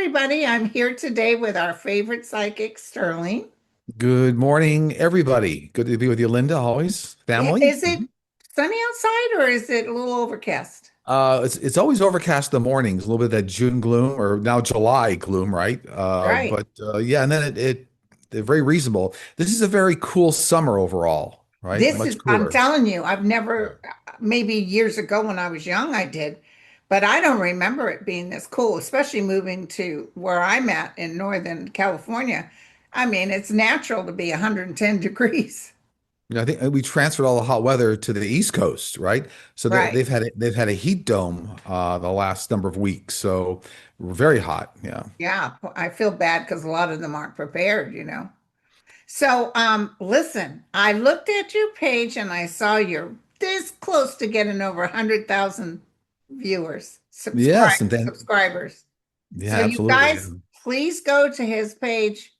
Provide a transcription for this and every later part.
everybody. I'm here today with our favorite psychic, Sterling. Good morning, everybody. Good to be with you, Linda, always. Family. Is it sunny outside or is it a little overcast? It's always overcast in the mornings, a little bit of that June gloom or now July gloom, right? Right. But yeah, and then they're very reasonable. This is a very cool summer overall, right? Much I'm cooler. telling you, I've Yeah. never, maybe years ago when I was young, I did, but I don't remember it being this cool, especially moving to where I'm at in Northern California. I mean, it's natural to be 110 degrees. I think we transferred all the hot weather to the East Coast, right? So Right. they've had a heat dome the last number of weeks, so we're very hot. Yeah. Yeah. I feel bad because a lot of them aren't prepared. So, listen, I looked at your page and I saw you're this close to getting over 100,000 viewers, Yes, and then subscribers. So yeah, you absolutely. guys, please go to his page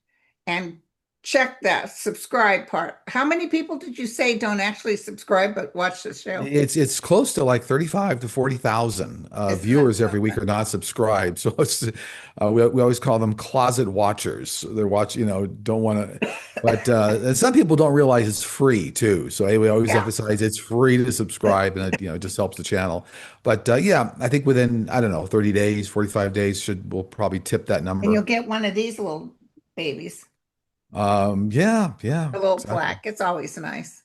and check that subscribe part. How many people did you say don't actually subscribe but watch the show? It's close to like 35 to 40,000 Isn't that viewers every week something? are not subscribed. So we always call them closet watchers. They're watching, don't want to, but and some people don't realize it's free too. So we always Yeah. emphasize it's free to subscribe, and it just helps the channel. But yeah, I think within, I don't know, 30 days, 45 days we'll probably tip that And you'll number. get one of these little babies, Yeah, yeah, a little exactly. plaque. It's always nice.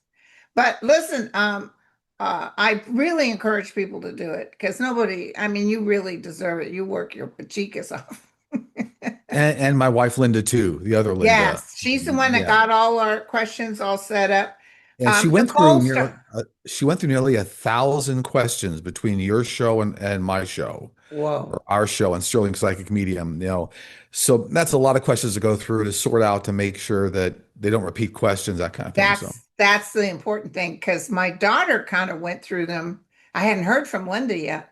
But listen, I really encourage people to do it because nobody, I mean, you really deserve it. You work your pachikas off. And my wife Linda too, the other Linda. Yes, she's the one that Yeah. got all our questions all set up. And Nicole Star. she went through nearly 1,000 questions between your show and my show, Whoa, or our show and Sterling Psychic Medium. So that's a lot of questions to go through to sort out to make sure that they don't repeat questions, that kind of thing. So that's the important thing because my daughter kind of went through them. I hadn't heard from Linda yet,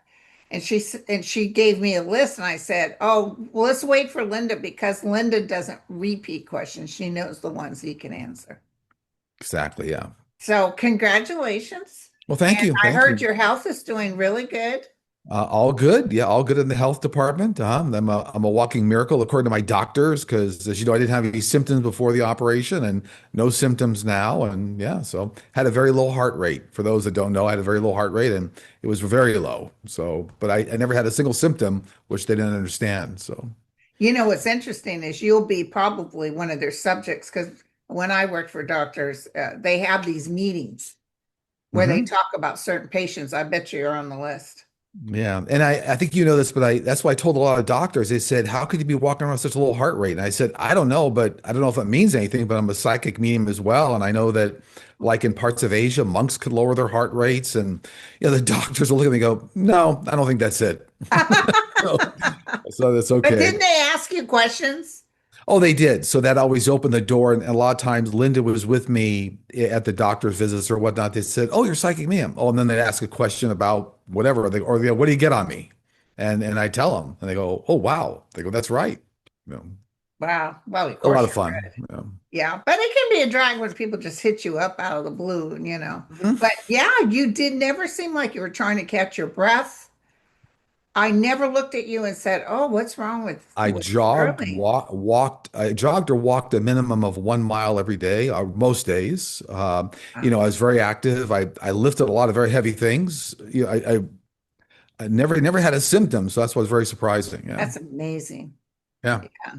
and she gave me a list, and I said, "Oh, well, let's wait for Linda because Linda doesn't repeat questions. She knows the ones he can answer." exactly, yeah. So congratulations. Well, And thank you, I thank heard you. your health is doing really good. All good. Yeah, all good in the health department. I'm a walking miracle according to my doctors because, as you know, I didn't have any symptoms before the operation and no symptoms now. And yeah, so had a very low heart rate. For those that don't know, I had a very low heart rate and it was very low. So, but I never had a single symptom, which they didn't understand. So, You know, what's interesting is you'll be probably one of their subjects because when I worked for doctors, they have these meetings where they mhm. talk about certain patients. I bet you're on the list. Yeah. And I think you know this, but that's why I told a lot of doctors, they said, how could you be walking around with such a low heart rate? And I said, I don't know, but I don't know if it means anything, but I'm a psychic medium as well. And I know that like in parts of Asia, monks could lower their heart rates. And, the doctors will look at me and go, no, I don't think that's it. So, so that's But okay. didn't they ask you questions? Oh, they did. So that always opened the door. And a lot of times Linda was with me at the doctor's visits or whatnot. They said, oh, you're psychic medium. Oh, and then they'd ask a question about whatever. They go, what do you get on me? And I tell them, and they go, oh, wow. They go, that's right. You know, Wow. Well, of a lot course of you're fun. good. Yeah, but it can be a drag when people just hit you up out of the blue. Mhm. But yeah, you did never seem like you were trying to catch your breath. I never looked at you and said, "Oh, what's wrong with Sterling?" I jogged or walked a minimum of 1 mile every day, most days. I was very active. I lifted a lot of very heavy things. I never had a symptom, so that's what's very surprising. Yeah. That's amazing. Yeah. Yeah.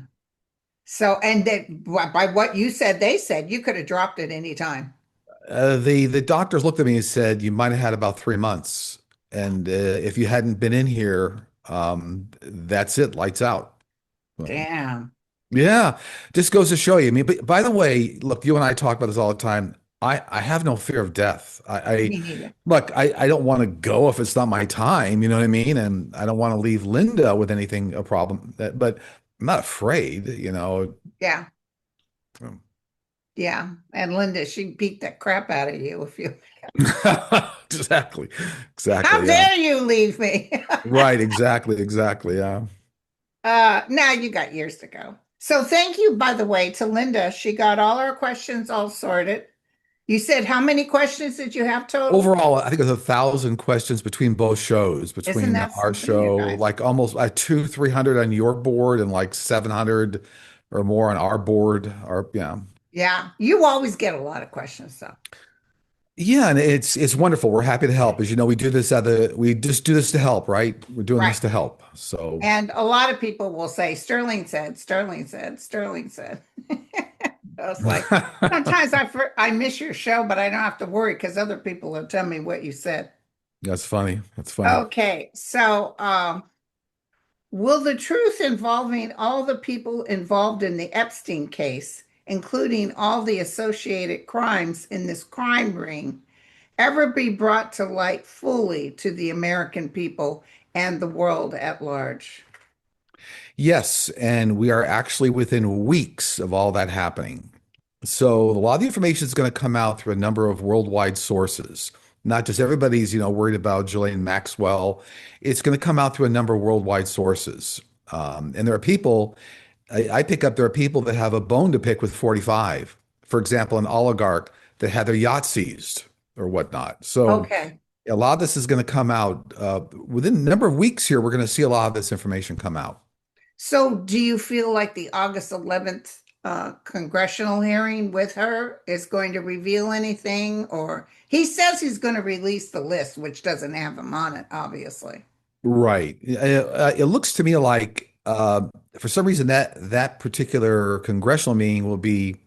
So, and that by what you said, they said you could have dropped it any time. The doctors looked at me and said, you might have had about 3 months. And if you hadn't been in here, that's it, lights out. So, Damn. yeah, just goes to show you. I mean, but by the way, look, you and I talk about this all the time. I have no fear of death. Me neither. I don't want to go if it's not my time, you know what I mean? And I don't want to leave Linda with anything, a problem. But I'm not afraid. Yeah. Yeah. And Linda, she beat the crap out of you if you, Exactly. how Exactly. Yeah. dare you leave me? Right. Exactly. Exactly. Yeah. Now you got years to go. So thank you, by the way, to Linda. She got all our questions all sorted. You said how many questions did you have total? Overall, I think there's 1,000 questions between both shows, Isn't between that our something, you show, guys? like almost 300 on your board and like 700 or more on our board. Or yeah. Yeah, you always get a lot of questions, though. Yeah, and it's wonderful. We're happy to help. As you know, we just do this to help, right? We're doing Right. this to help. So And a lot of people will say, Sterling said, Sterling said, Sterling said. I was like, sometimes I miss your show, but I don't have to worry because other people will tell me what you said. that's funny. That's funny. Okay, so will the truth involving all the people involved in the Epstein case, including all the associated crimes in this crime ring, ever be brought to light fully to the American people and the world at large? Yes, and we are actually within weeks of all that happening. So a lot of the information is going to come out through a number of worldwide sources. Not just everybody's, worried about Ghislaine Maxwell. It's going to come out through a number of worldwide sources. And there are people, I pick up, there are people that have a bone to pick with 45. For example, an oligarch that had their yacht seized or whatnot. So Okay. a lot of this is going to come out within a number of weeks here. We're going to see a lot of this information come out. So, do you feel like the August 11th congressional hearing with her is going to reveal anything? Or he says he's going to release the list, which doesn't have him on it, obviously. Right. It looks to me like for some reason that particular congressional meeting will be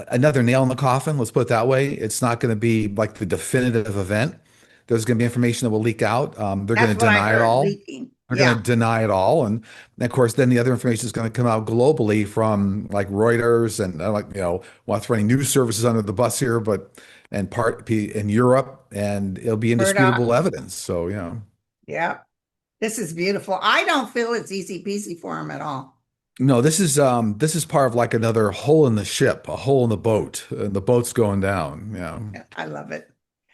another nail in the coffin. Let's put it that way. It's not going to be like the definitive event. There's going to be information that will leak out. They're going That's to what I deny it heard all. leaking. They're going Yeah, to deny it all, and of course, then the other information is going to come out globally from like Reuters and like want to throw any news services under the bus here, but and part in Europe, and it'll be Murdoch. indisputable evidence. So Yeah, this is beautiful. I don't feel it's easy peasy for him at all. no, this is part of like another hole in the ship, a hole in the boat, and the boat's going down. Yeah. Yeah, I love it.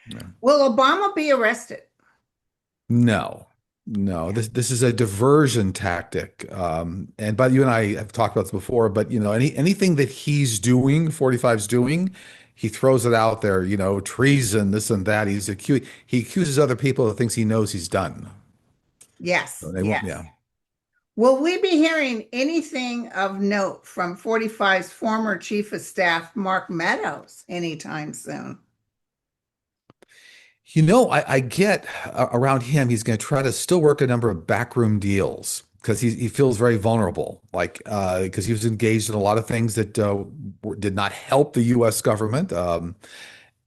Yeah. Will Obama be arrested? No, no, Yeah. this is a diversion tactic. And but you and I have talked about this before, but anything that he's doing, 45's doing, he throws it out there, treason, this and that. He accuses other people of things he knows he's done. So Yes, they won't, yes. yeah. Will we be hearing anything of note from 45's former chief of staff, Mark Meadows, anytime soon? I get around him, he's going to try to still work a number of backroom deals because he feels very vulnerable, like because he was engaged in a lot of things that did not help the U.S. government.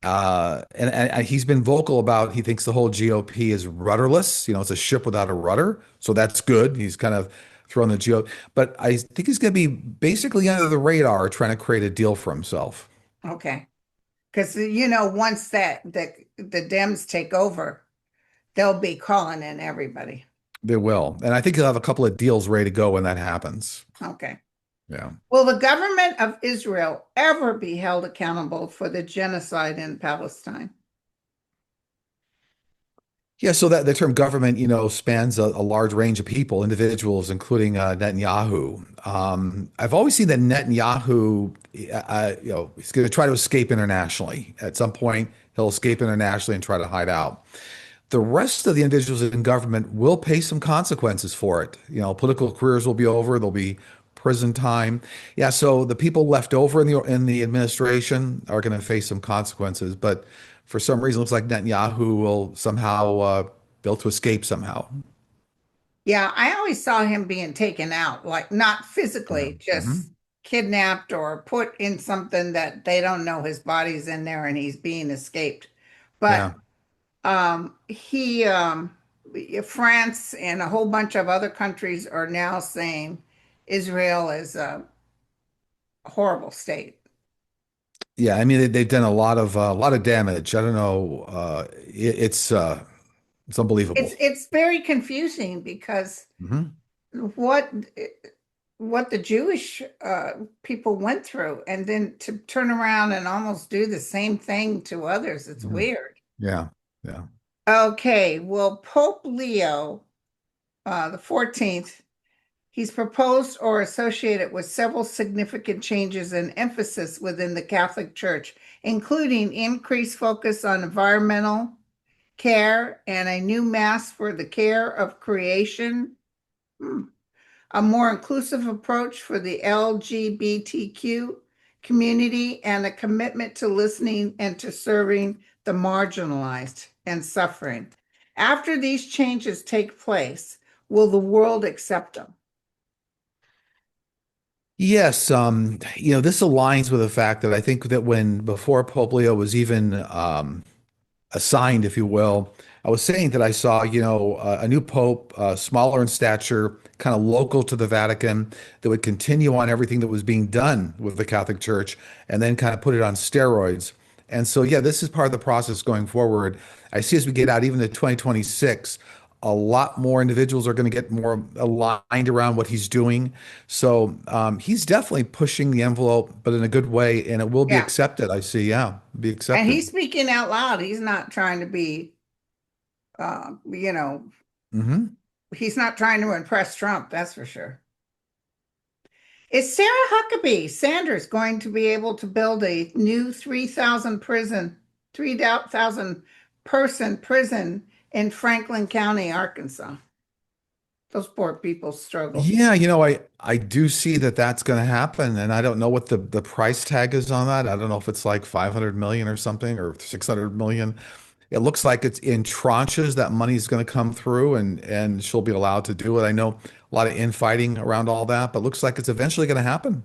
And he's been vocal about he thinks the whole GOP is rudderless. It's a ship without a rudder, so that's good. He's kind of thrown the GOP, but I think he's going to be basically under the radar, trying to create a deal for himself. Okay. Because once the Dems take over, they'll be calling in everybody. They will, and I think he'll have a couple of deals ready to go when that happens. Okay. Yeah. Will the government of Israel ever be held accountable for the genocide in Palestine? Yeah, so that the term government, spans a large range of people, individuals, including Netanyahu. I've always seen that Netanyahu, he's going to try to escape internationally. At some point, he'll escape internationally and try to hide out. The rest of the individuals in government will pay some consequences for it. Political careers will be over. There'll be prison time. Yeah, so the people left over in the administration are going to face some consequences, but for some reason, it looks like Netanyahu will somehow be able to escape somehow. Yeah, I always saw him being taken out, like not Yeah. physically, just Hmm. kidnapped or put in something that they don't know his body's in there and he's being escaped. But Yeah. he France and a whole bunch of other countries are now saying Israel is a horrible state. Yeah. I mean, they've done a lot of damage. I don't know. It's It's unbelievable. it's very confusing because Hmm. what what the Jewish people went through, and then to turn around and almost do the same thing to others, it's Hmm. weird. Yeah. Yeah. Okay, well, Pope Leo the 14th He's proposed or associated with several significant changes and emphasis within the Catholic Church, including increased focus on environmental care and a new mass for the care of creation, a more inclusive approach for the LGBTQ community, and a commitment to listening and to serving the marginalized and suffering. After these changes take place, will the world accept them? Yes, this aligns with the fact that I think that when before Pope Leo was even assigned, if you will, I was saying that I saw, a new pope, smaller in stature, kind of local to the Vatican, that would continue on everything that was being done with the Catholic Church and then kind of put it on steroids. And so, yeah, this is part of the process going forward. I see as we get out even to 2026, a lot more individuals are going to get more aligned around what he's doing. So he's definitely pushing the envelope, but in a good way, and it will be Yeah. accepted. I see, yeah, be And accepted. he's speaking out loud. He's not trying to be, uh, you know, Hmm. he's not trying to impress Trump, that's for sure. Is Sarah Huckabee Sanders going to be able to build a new 3,000 person prison in Franklin County, Arkansas? Those poor people struggle. Yeah, I do see that that's going to happen, and I don't know what the price tag is on that. I don't know if it's like 500 million or something or 600 million. It looks like it's in tranches that money's going to come through, and she'll be allowed to do it. I know a lot of infighting around all that, but looks like it's eventually going to happen.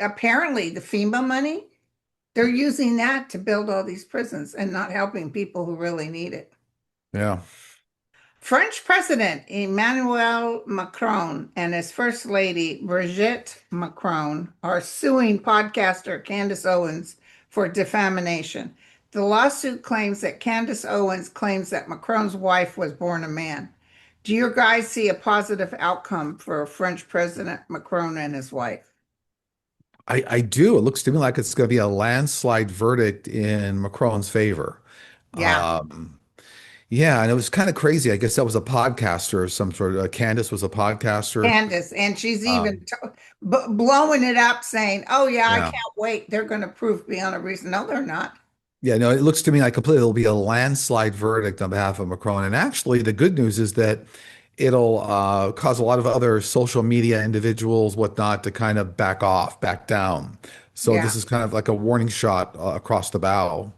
Apparently the FEMA money, they're using that to build all these prisons and not helping people who really need it. Yeah. French President Emmanuel Macron and his First Lady Brigitte Macron are suing podcaster Candace Owens for defamation. The lawsuit claims that Candace Owens claims that Macron's wife was born a man. Do you guys see a positive outcome for French President Macron and his wife? I do. It looks to me like it's going to be a landslide verdict in Macron's favor. Yeah, Um, yeah, and it was kind of crazy. I guess that was a podcaster of some sort. Candace was a podcaster. Candace, and she's even Um, blowing it up, saying, "Oh yeah, I yeah. can't wait. They're going to prove beyond a reason." No, they're not. Yeah, no, it looks to me like completely it'll be a landslide verdict on behalf of Macron. And actually, the good news is that it'll cause a lot of other social media individuals, whatnot, to kind of back off, back down. So Yeah, this is kind of like a warning shot across the bow,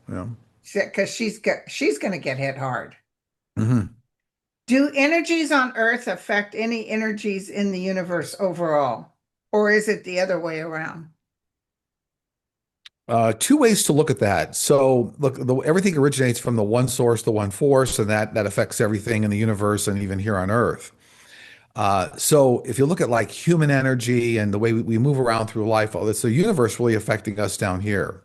because she's going to get hit hard. Mhm. Do energies on Earth affect any energies in the universe overall, or is it the other way around? Two ways to look at that. So, look, everything originates from the one source, the one force, and that affects everything in the universe and even here on Earth. So if you look at like human energy and the way we move around through life, all this, the universe really affecting us down here.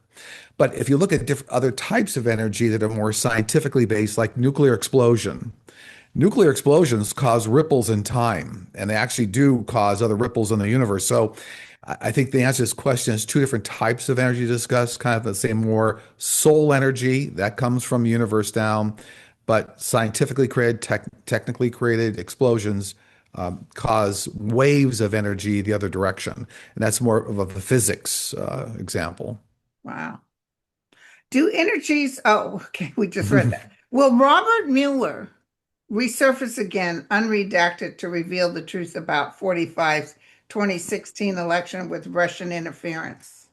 But if you look at different other types of energy that are more scientifically based, like nuclear explosions cause ripples in time, and they actually do cause other ripples in the universe. So I think the answer to this question is two different types of energy to discuss, kind of the same more soul energy that comes from the universe down, but scientifically created, technically created explosions cause waves of energy the other direction. And that's more of a physics example. Wow. Do energies, oh, okay, we just read that. Will Robert Mueller resurface again, unredacted, to reveal the truth about 45's 2016 election with Russian interference?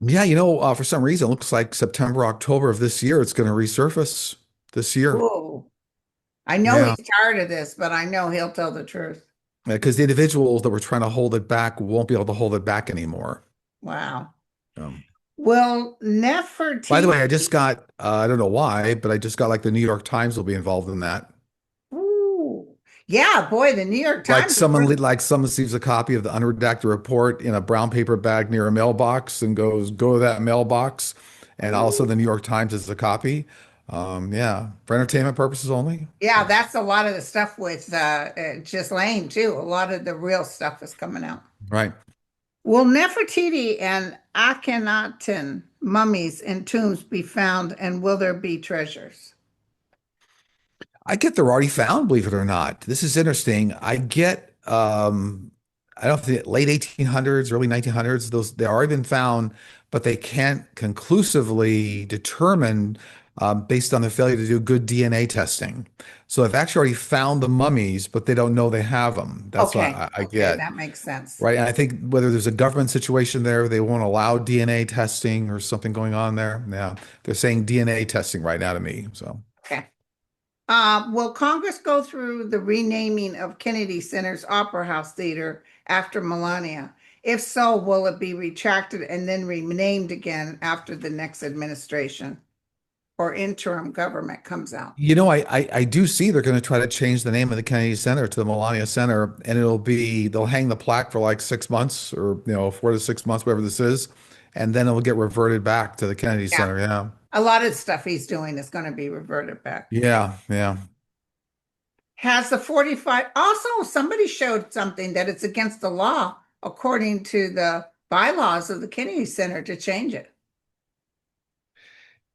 Yeah, for some reason, it looks like September, October of this year, it's going to resurface this year. Whoa. I know Yeah, he's tired of this, but I know he'll tell the truth. because the individuals that were trying to hold it back won't be able to hold it back anymore. Wow. Um, Will by the Nefertiti, way, I just got, I don't know why, but I just got like the New York Times will be involved in that. ooh, yeah, boy, the New York Like Times is really, someone receives a copy of the unredacted report in a brown paper bag near a mailbox and goes, go to that mailbox. And also the New York Times is a copy. Yeah, for entertainment purposes only. yeah, that's a lot of the stuff with Ghislaine too. A lot of the real stuff is coming out. Right. Will Nefertiti and Akhenaten mummies and tombs be found, and will there be treasures? I get they're already found, believe it or not. This is interesting. I don't know if the late 1800s, early 1900s, those they already been found, but they can't conclusively determine based on the failure to do good DNA testing. So they've actually already found the mummies, but they don't know they have them. That's what Okay, I okay, get. that makes sense. Right. And I think whether there's a government situation there, they won't allow DNA testing or something going on there. Yeah. They're saying DNA testing right now to me. So. Okay. Will Congress go through the renaming of Kennedy Center's Opera House Theater after Melania? If so, will it be retracted and then renamed again after the next administration or interim government comes out? I do see they're going to try to change the name of the Kennedy Center to the Melania Center, and they'll hang the plaque for like 6 months or 4 to 6 months, whatever this is, and then it'll get reverted back to the Kennedy Yeah. Center. Yeah. A lot of stuff he's doing is going to be reverted back. Yeah. Yeah. Has the 45 also somebody showed something that it's against the law according to the bylaws of the Kennedy Center to change it.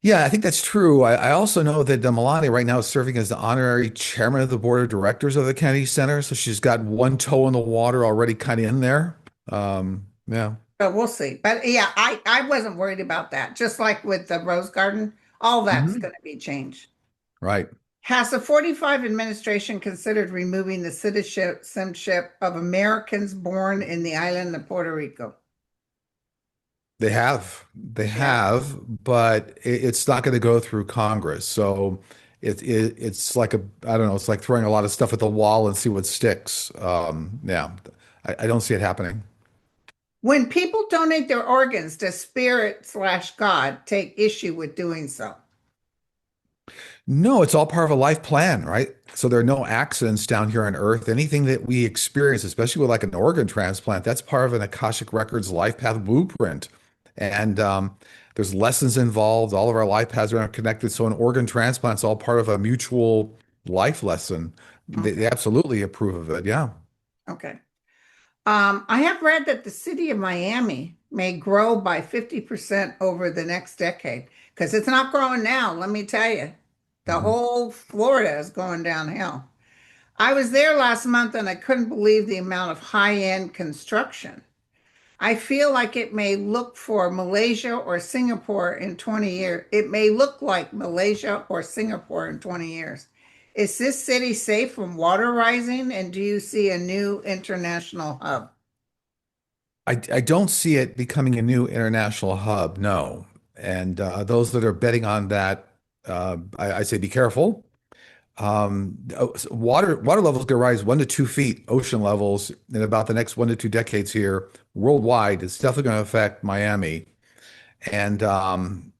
Yeah, I think that's true. I also know that Melania right now is serving as the honorary chairman of the board of directors of the Kennedy Center. So she's got one toe in the water already kind of in there. Yeah. But we'll see. But yeah, I wasn't worried about that. Just like with the Rose Garden, all that's Hmm. going to be changed. Right. Has the 45 administration considered removing the citizenship of Americans born in the island of Puerto Rico? They Yeah. have, but it's not going to go through Congress. So it's like I don't know, it's like throwing a lot of stuff at the wall and see what sticks. Yeah, I don't see it happening. When people donate their organs, does spirit/God take issue with doing so? No, it's all part of a life plan, right? So there are no accidents down here on Earth. Anything that we experience, especially with like an organ transplant, that's part of an Akashic Records life path blueprint. And there's lessons involved. All of our life paths are connected. So an organ transplant's all part of a mutual life lesson. They Okay. absolutely approve of it. Yeah. Okay. I have read that the city of Miami may grow by 50% over the next decade because it's not growing now, let me tell you. The Mhm. whole Florida is going downhill. I was there last month and I couldn't believe the amount of high-end construction. I feel like it may look for Malaysia or Singapore in 20 years. It may look like Malaysia or Singapore in 20 years. Is this city safe from water rising? And do you see a new international hub? I don't see it becoming a new international hub, no. And those that are betting on that, I say be careful. Water levels going to rise 1 to 2 feet, ocean levels in about the next 1 to 2 decades here worldwide. It's definitely going to affect Miami, and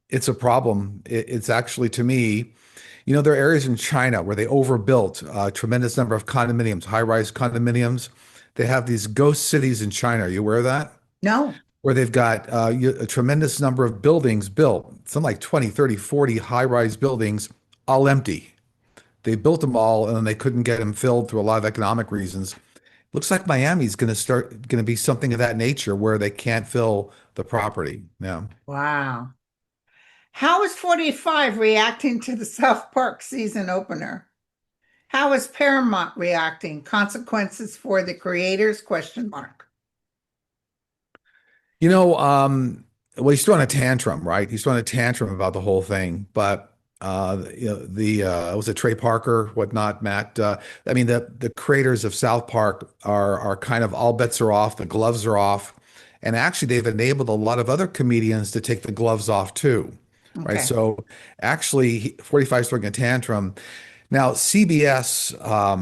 it's a problem. It's actually to me, there are areas in China where they overbuilt a tremendous number of condominiums, high-rise condominiums. They have these ghost cities in China. Are you aware of that? No. Where they've got a tremendous number of buildings built, some like 20, 30, 40 high-rise buildings, all empty. They built them all and then they couldn't get them filled through a lot of economic reasons. Looks like Miami's going to be something of that nature where they can't fill the property. Yeah. Wow. How is 45 reacting to the South Park season opener? How is Paramount reacting? Consequences for the creators? Question mark. You know, well, he's throwing a tantrum, right? He's throwing a tantrum about the whole thing. But the was it Trey Parker, whatnot, Matt? I mean, the creators of South Park are kind of all bets are off, the gloves are off, and actually they've enabled a lot of other comedians to take the gloves off too, right? Okay. So actually, 45 is throwing a tantrum. Now, CBS, I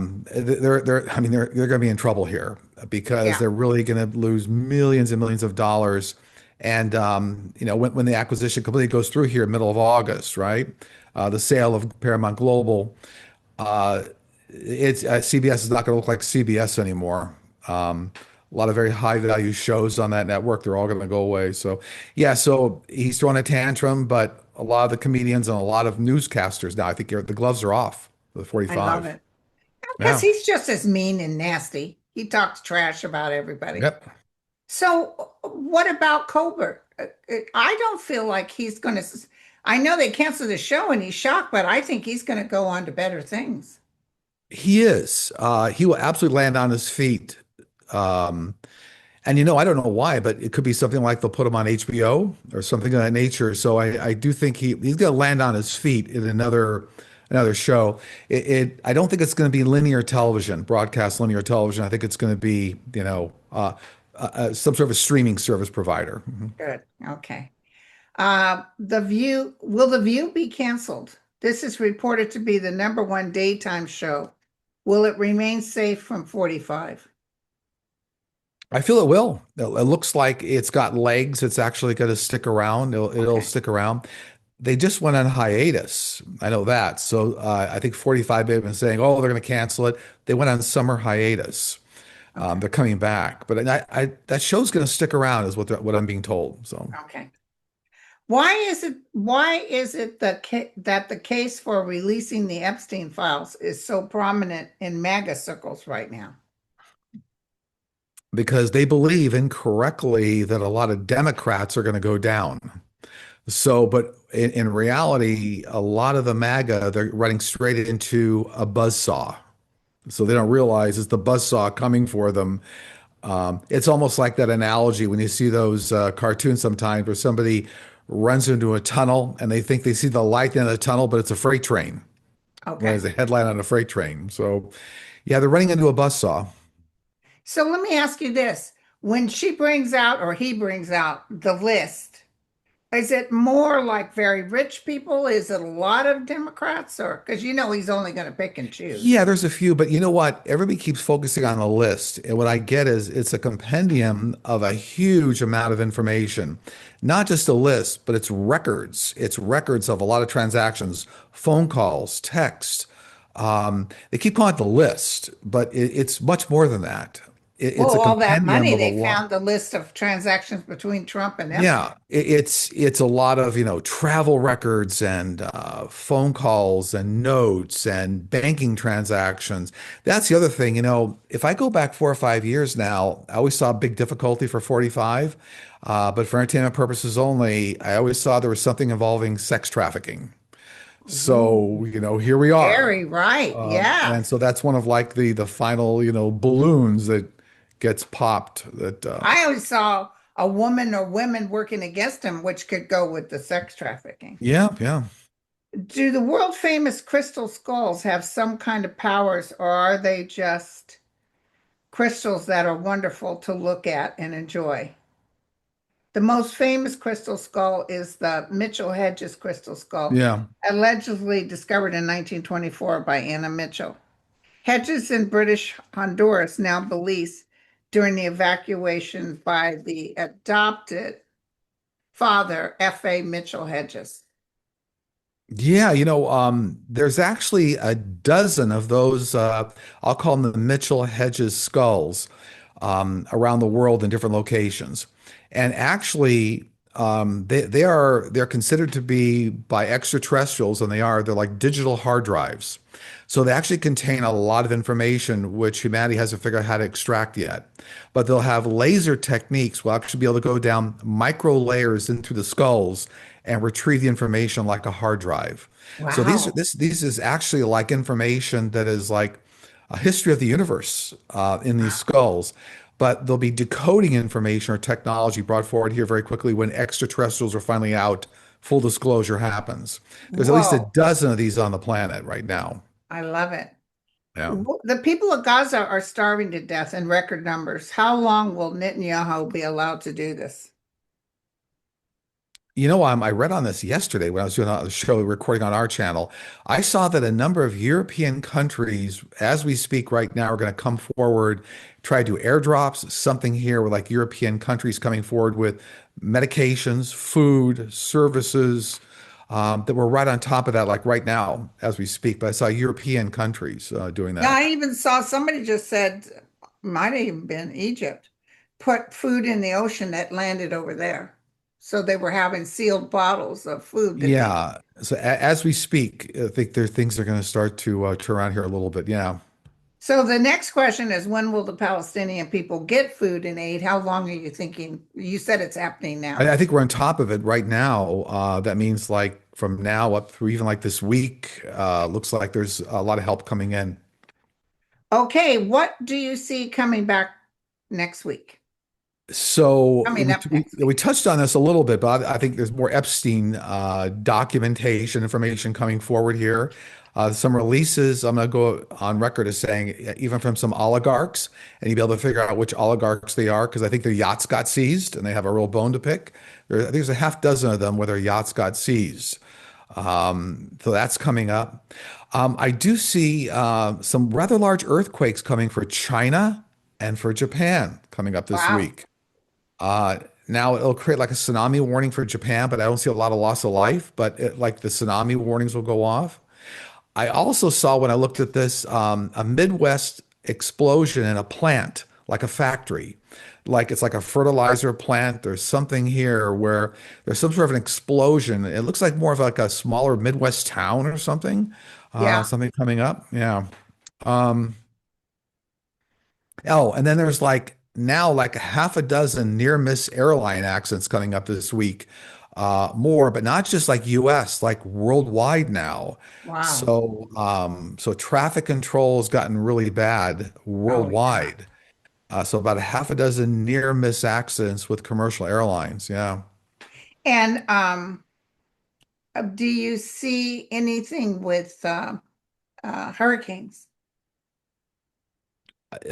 mean, they're going to be in trouble here because Yeah. they're really going to lose millions and millions of dollars. And when the acquisition completely goes through here, middle of August, right? The sale of Paramount Global, uh, it's CBS is not going to look like CBS anymore. A lot of very high value shows on that network, they're all going to go away. So, yeah, so he's throwing a tantrum, but a lot of the comedians and a lot of newscasters now, I think the gloves are off the I love 45. it. Because Yeah. he's just as mean and nasty. He talks trash about everybody. Yep. So, what about Colbert? I don't feel like he's going to. I know they canceled the show and he's shocked, but I think he's going to go on to better things. He is. He will absolutely land on his feet. Um, and I don't know why, but it could be something like they'll put him on HBO or something of that nature. So I do think he's going to land on his feet in another show. I don't think it's going to be linear television, broadcast linear television. I think it's going to be, some sort of a streaming service provider. Mhm. Good. Okay. The View be canceled? This is reported to be the number one daytime show. Will it remain safe from 45? I feel it will. It looks like it's got legs. It's actually going to stick around. It'll Okay. stick around. They just went on hiatus. I know that. So I think 45 have been saying, oh, they're going to cancel it. They went on summer hiatus. Okay. They're coming back, but that show's going to stick around, is what I'm being told. So Okay. Why is it that the case for releasing the Epstein files is so prominent in MAGA circles right now? because they believe incorrectly that a lot of Democrats are going to go down. So, but in reality, a lot of the MAGA, they're running straight into a buzzsaw. So they don't realize it's the buzzsaw coming for them. It's almost like that analogy when you see those cartoons sometimes where somebody runs into a tunnel and they think they see the light in the tunnel, but it's a freight train. Right, Okay. as a headline on a freight train. So, yeah, they're running into a buzzsaw. So let me ask you this. When she brings out or he brings out the list, is it more like very rich people? Is it a lot of Democrats or because he's only going to pick and choose? Yeah, there's a few, but you know what? Everybody keeps focusing on the list. And what I get is it's a compendium of a huge amount of information. Not just a list, but it's records. It's records of a lot of transactions, phone calls, text. They keep calling it the list, but it's much more than that. It's Well, a all that compendium money, of a they lot. found the list of transactions between Trump and Epstein. Yeah, it's a lot of, travel records and phone calls and notes and banking transactions. That's the other thing, if I go back 4 or 5 years now, I always saw big difficulty for 45, but for entertainment purposes only, I always saw there was something involving sex trafficking. So, Ooh, here we are. very right. Yeah. And so that's one of like the final, balloons that gets popped that I always saw a woman or women working against him, which could go with the sex trafficking. yeah, yeah. Do the world famous crystal skulls have some kind of powers, or are they just crystals that are wonderful to look at and enjoy? The most famous crystal skull is the Mitchell Hedges crystal skull, Yeah. allegedly discovered in 1924 by Anna Mitchell. Hedges in British Honduras, now Belize, during the evacuation by the adopted father, F.A. Mitchell Hedges. Yeah, there's actually a dozen of those, I'll call them the Mitchell Hedges skulls, around the world in different locations. And actually, they're considered to be by extraterrestrials, and they're like digital hard drives. So they actually contain a lot of information which humanity hasn't figured out how to extract yet. But they'll have laser techniques. We'll actually be able to go down micro layers into the skulls and retrieve the information like a hard drive. So Wow. these is actually like information that is like a history of the universe in these skulls. But they'll be decoding information or technology brought forward here very quickly when extraterrestrials are finally out. Full disclosure happens. There's at least a Whoa. dozen of these on the planet right now. I love it. Yeah. The people of Gaza are starving to death in record numbers. How long will Netanyahu be allowed to do this? I read on this yesterday when I was doing a show recording on our channel. I saw that a number of European countries, as we speak right now, are going to come forward, try to do airdrops, something here with like European countries coming forward with medications, food, services, that we're right on top of that, like right now as we speak. But I saw European countries doing Yeah, that. I even saw somebody just said, might have even been Egypt, put food in the ocean that landed over there. So they were having sealed bottles of food that they. Yeah. So as we speak, I think there are things that are going to start to turn around here a little bit. Yeah. So the next question is, when will the Palestinian people get food and aid? How long are you thinking? You said it's happening now. I think we're on top of it right now. That means like from now up through even like this week. Looks like there's a lot of help coming in. Okay, what do you see coming back next week? So Coming up next we week. touched on this a little bit, but I think there's more Epstein documentation information coming forward here. Some releases, I'm going to go on record as saying, even from some oligarchs, and you'll be able to figure out which oligarchs they are, because I think their yachts got seized and they have a real bone to pick. There's a half dozen of them where their yachts got seized. So that's coming up. I do see some rather large earthquakes coming for China and for Japan coming up this Wow. week. Uh, Now it'll create like a tsunami warning for Japan, but I don't see a lot of loss of life. But like the tsunami warnings will go off. I also saw when I looked at this a Midwest explosion in a plant, like a factory, like it's like a fertilizer plant. There's something here where there's some sort of an explosion. It looks like more of like a smaller Midwest town or something. Yeah. Something coming up. Yeah. Um, Oh, and then there's like now like a half a dozen near miss airline accidents coming up this week. More, but not just like US, like worldwide now. Wow. So traffic control has gotten really bad Oh, yeah. worldwide. So about a half a dozen near miss accidents with commercial airlines. Yeah. And do you see anything with hurricanes?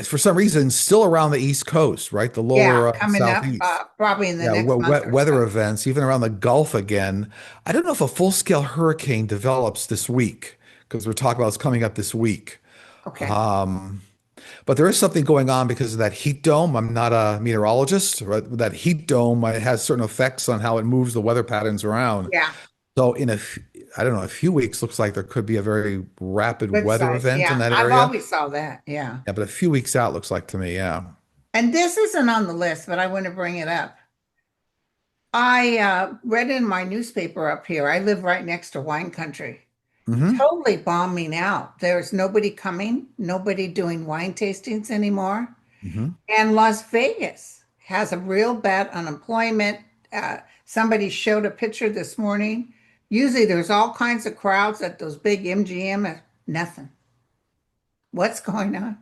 For some reason, still around the East Coast, right? The Yeah, lower coming up Southeast. probably in the Yeah, next month or weather so. events, even around the Gulf again. I don't know if a full-scale hurricane develops this week because we're talking about it's coming up this week. Okay. Um, but there is something going on because of that heat dome. I'm not a meteorologist, right? That heat dome it has certain effects on how it moves the weather patterns around. Yeah. So I don't know, a few weeks looks like there could be a very rapid Good weather size. event in Yeah. that I've area. always saw that. Yeah. Yeah, but a few weeks out looks like to me, yeah. And this isn't on the list, but I want to bring it up. I read in my newspaper up here. I live right next to wine country. Hmm. Totally bombing out. There's nobody coming, nobody doing wine tastings anymore. Hmm. And Las Vegas has a real bad unemployment. Somebody showed a picture this morning. Usually there's all kinds of crowds at those big MGM. Nothing. What's going on?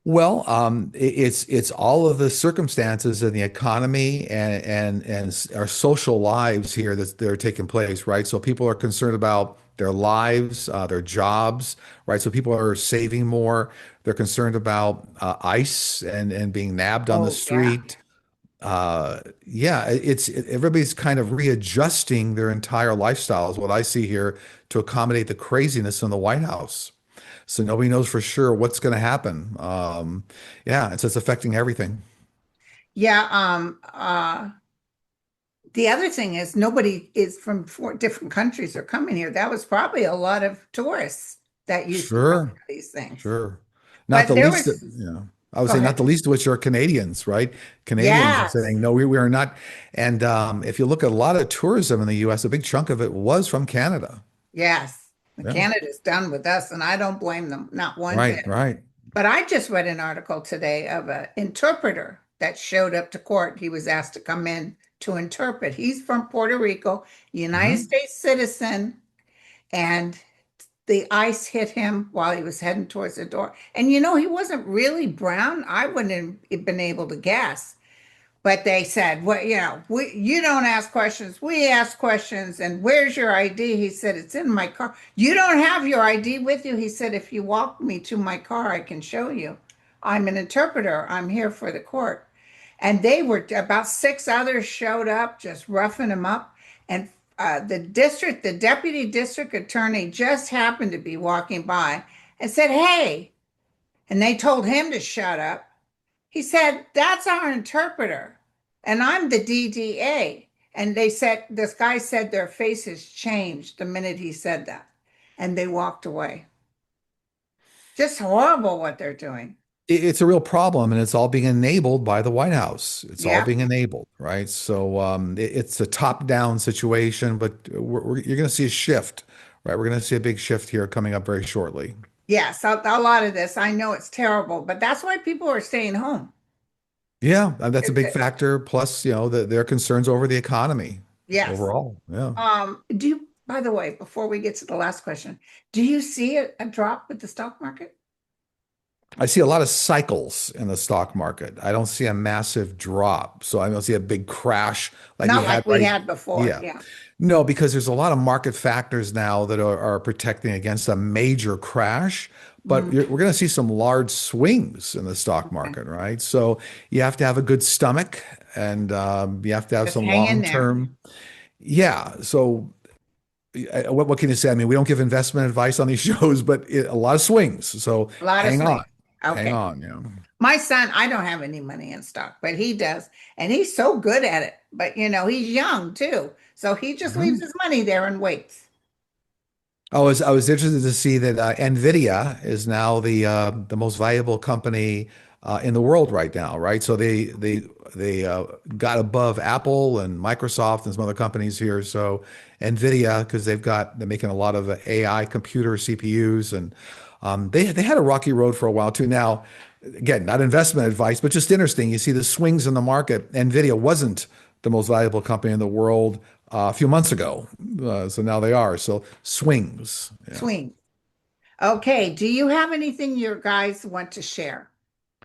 Well, it's all of the circumstances in the economy and our social lives here that are taking place, right? So people are concerned about their lives, their jobs, right? So people are saving more. They're concerned about ICE and being nabbed on the Oh, yeah. street. Yeah, everybody's kind of readjusting their entire lifestyle, is what I see here, to accommodate the craziness in the White House. So nobody knows for sure what's going to happen. Yeah, it's affecting everything. Yeah. The other thing is nobody is from four different countries are coming here. That was probably a lot of tourists that used to come Sure, to these things. sure. Not But the there least, was, I would go say not ahead. the least of which are Canadians, right? Canadians are Yes. saying, no, we are not. And if you look at a lot of tourism in the US, a big chunk of it was from Canada. Yes. Yeah, Canada's done with us, and I don't blame them, not one right, bit. right. But I just read an article today of an interpreter that showed up to court. He was asked to come in to interpret. He's from Puerto Rico, United Hmm. States citizen, and the ice hit him while he was heading towards the door. And he wasn't really brown. I wouldn't have been able to guess. But they said, well, you don't ask questions. We ask questions. And where's your ID? He said, it's in my car. You don't have your ID with you? He said, if you walk me to my car, I can show you. I'm an interpreter. I'm here for the court. And they were about six others showed up, just roughing him up. And the deputy district attorney just happened to be walking by and said, hey, and they told him to shut up. He said, that's our interpreter. And I'm the DDA. And they said, this guy said their faces changed the minute he said that. And they walked away. Just horrible what they're doing. It's a real problem, and it's all being enabled by the White House. It's all Yep. being enabled, right? So it's a top-down situation, but you're going to see a shift, right? We're going to see a big shift here coming up very shortly. Yes, a lot of this. I know it's terrible, but that's why people are staying home. Yeah, that's a It's big factor. Plus, their concerns over the economy yes. overall. Yeah. Do you? By the way, before we get to the last question, do you see a drop with the stock market? I see a lot of cycles in the stock market. I don't see a massive drop. So I don't see a big crash like we Not had like we right. had before. Yeah. Yeah. No, because there's a lot of market factors now that are protecting against a major crash. But Mm, we're going to see some large swings in the stock okay. market, right? So you have to have a good stomach and you have to have Just some hang in long there. term. Yeah. So what can you say? I mean, we don't give investment advice on these shows, but a lot of swings. So A lot of hang on, swing. hang Okay. on. My son, I don't have any money in stock, but he does. And he's so good at it. But he's young too. So he just leaves Mhm. his money there and waits. I was interested to see that Nvidia is now the most valuable company in the world right now, right? So they got above Apple and Microsoft and some other companies here. So Nvidia, because they're making a lot of AI computer CPUs, and they had a rocky road for a while too. Now, again, not investment advice, but just interesting. You see the swings in the market. Nvidia wasn't the most valuable company in the world a few months ago. So now they are. So swings. Yeah. Swing. Okay. Do you have anything your guys want to share?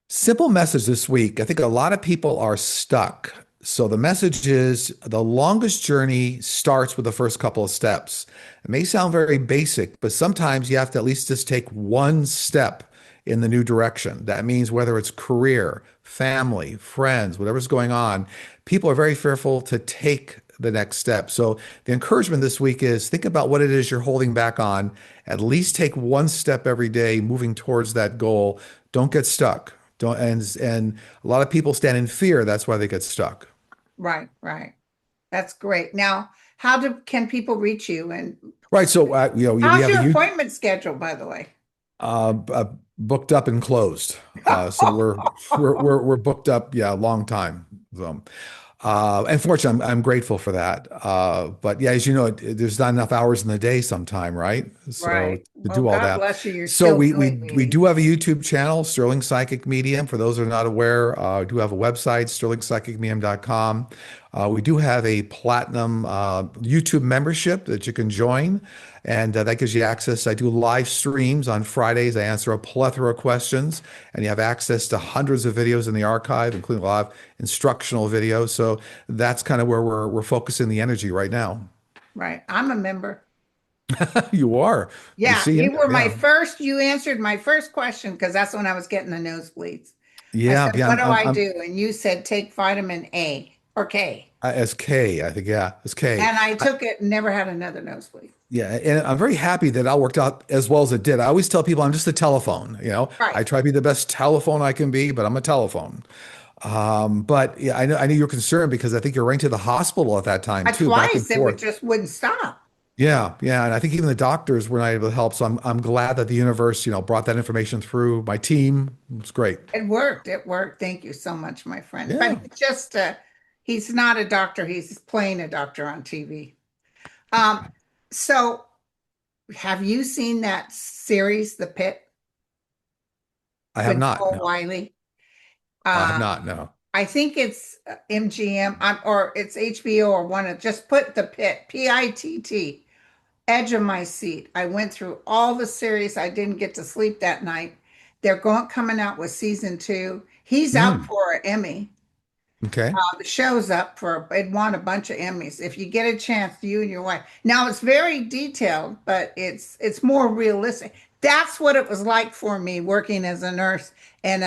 Simple message this week. I think a lot of people are stuck. So the message is the longest journey starts with the first couple of steps. It may sound very basic, but sometimes you have to at least just take one step in the new direction. That means whether it's career, family, friends, whatever's going on, people are very fearful to take the next step. So the encouragement this week is think about what it is you're holding back on. At least take one step every day moving towards that goal. Don't get stuck. Don't and a lot of people stand in fear. That's why they get stuck. Right, right. That's great. Now, how can people reach you? And Right. So we how's have a your you appointment schedule, by the way? booked up and closed. So we're booked up. Yeah, a long time. So unfortunately, I'm grateful for that. But yeah, as you know, there's not enough hours in the day sometime, right? So Right. to Well, do all God that. bless you. You're So still we doing we meetings. do have a YouTube channel, Sterling Psychic Medium. For those who are not aware, I do have a website, sterlingpsychicmedium.com. We do have a platinum YouTube membership that you can join, and that gives you access. I do live streams on Fridays. I answer a plethora of questions, and you have access to hundreds of videos in the archive, including a lot of instructional videos. So that's kind of where we're focusing the energy right now. Right. I'm a member. You are. I Yeah, see in you were there. my Yeah. first, you answered my first question because that's when I was getting the nosebleeds. I Yeah. said, Yeah. what I'm, do I'm, I I'm do? And you said, take vitamin A or K. as K, I think. Yeah. As K. And I took it and never had another nosebleed. Yeah, and I'm very happy that all worked out as well as it did. I always tell people I'm just a telephone. Right. I try to be the best telephone I can be, but I'm a telephone. But yeah, I know you're concerned because I think you're right to the hospital at that time too, back and Twice it would forth. just wouldn't stop. Yeah, yeah, and I think even the doctors were not able to help. So I'm glad that the universe, brought that information through my team. It's great. It worked. It worked. Thank you so much, my friend. But Yeah, it's just he's not a doctor. He's playing a doctor on TV. Um, so have you seen that series, The Pit, I have with not. Noel No, Wiley? I have Uh, not. No. I think it's MGM or it's HBO or one of just put The Pit, PITT, edge of my seat. I went through all the series. I didn't get to sleep that night. They're coming out with season two. He's up Hmm. for an Emmy. Okay. The show's up for it won a bunch of Emmys. If you get a chance, you and your wife. Now it's very detailed, but it's more realistic. That's what it was like for me working as a nurse and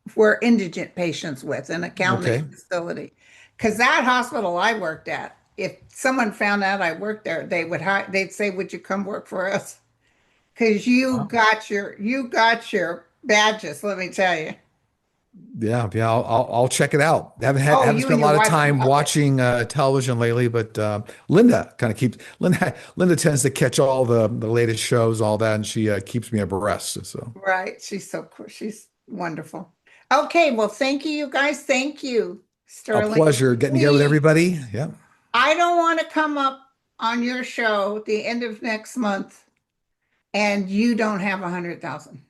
for indigent patients with in a county Okay. facility. Because that hospital I worked at, if someone found out I worked there, they'd say, "Would you come work for us?" Because you got your badges. Let me tell you. Yeah, yeah, I'll check it out. Oh, Haven't you and spent a your lot of wife would time love it. watching television lately, but Linda kind of keeps Linda tends to catch all the latest shows, all that, and she keeps me abreast. So Right. She's so cool. She's wonderful. Okay. Well, thank you, you guys. Thank you, a Sterling. pleasure getting together with Please, everybody. Yeah, I don't want to come up on your show the end of next month and you don't have 100,000.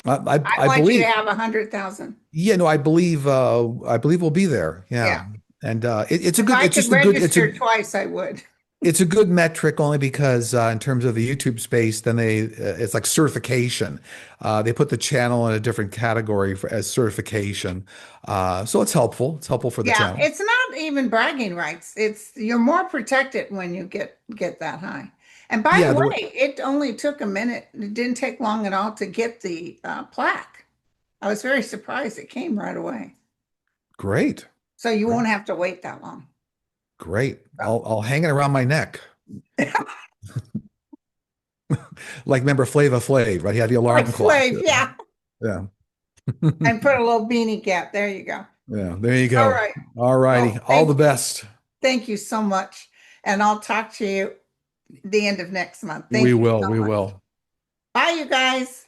I I want you to believe. have 100,000. Yeah, no, I believe we'll be there. Yeah. Yeah, And it's a If good, I it's could just a good, register twice, I would. it's a good metric only because in terms of the YouTube space, then it's like certification. They put the channel in a different category as certification. So it's helpful. It's helpful for the Yeah, channel. it's not even bragging rights. It's you're more protected when you get that high. And by the Yeah, way, it only took a minute. It didn't take long at all to get the plaque. I was very surprised it came right away. great, So you great, won't have to wait that long. great. So, I'll hang it around my neck. Like remember Flava Flav, right? He had the like alarm clock. Flav, yeah. Yeah. And put a little beanie cap. There you go. Yeah, there you All go. right. All righty. Well, All the best. thank you so much. And I'll talk to you the end of next month. We Thank you will. so We much. will. Bye, you guys.